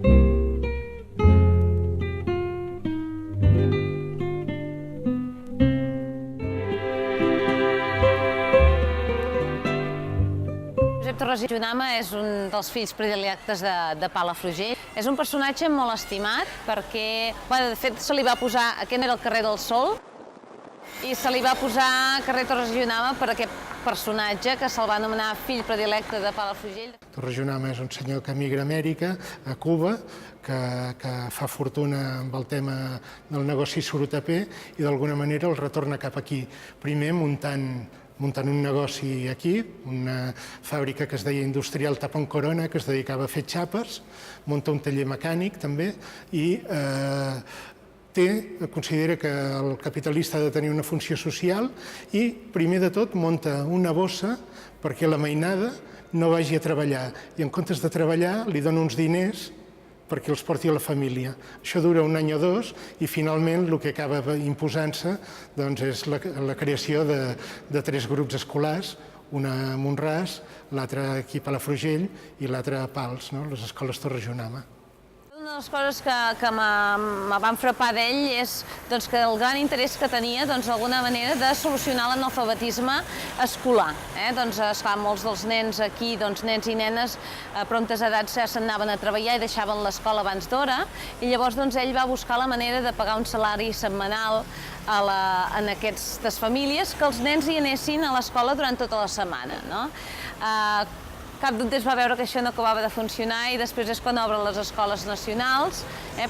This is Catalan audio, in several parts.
Josep Torres i Junama és un dels fills predilectes de Palafrugell. És un personatge molt estimat perquè, de fet, se li va posar, aquest era el carrer del Sol, i se li va posar carrer Torres i Junama per aquest personatge que se'l va anomenar fill predilecte de Palafrugell. Torres i Junama és un senyor que emigra a Amèrica, a Cuba, que fa fortuna amb el tema del negoci sorotaper i d'alguna manera el retorna cap aquí. Primer muntant un negoci aquí, una fàbrica que es deia Industrial Tapón Corona, que es dedicava a fer xàpers, munta un taller mecànic també i considera que el capitalista ha de tenir una funció social i, primer de tot, munta una bossa perquè la mainada no vagi a treballar i, en comptes de treballar, li dona uns diners perquè els porti a la família. Això dura un any o dos i, finalment, el que acaba imposant-se és la creació de 3 grups escolars, una a Mont-ras, l'altre aquí a Palafrugell i l'altre a Pals, les escoles Torres i Junama. Una de les coses que me van frapar d'ell és que el gran interès que tenia d'alguna manera de solucionar l'analfabetisme escolar. Esclar, molts dels nens aquí, nens i nenes, a promptes edats ja se'n anaven a treballar i deixaven l'escola abans d'hora, i llavors ell va buscar la manera de pagar un salari setmanal en aquestes famílies que els nens hi anessin a l'escola durant tota la setmana. Cap d'un temps va veure que això no acabava de funcionar i després és quan obren les escoles nacionals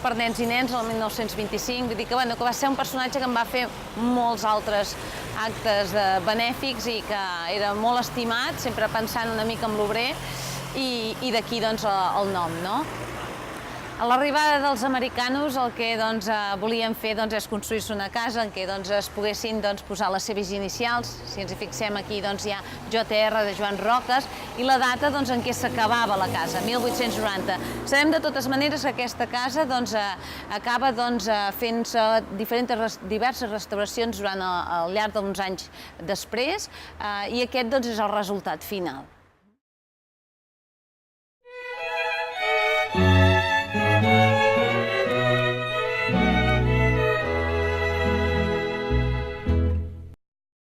per nens i nens el 1925. Vull dir que va ser un personatge que em va fer molts altres actes benèfics i que era molt estimat, sempre pensant una mica en l'obrer, i d'aquí el nom. A l'arribada dels americanos el que volien fer és construir-se una casa en què es poguessin posar les seves inicials. Si ens hi fixem aquí hi ha JR de Joan Roques i la data en què s'acabava la casa, 1890. Sabem de totes maneres que aquesta casa acaba fent-se diverses restauracions al llarg d'uns anys després i aquest és el resultat final.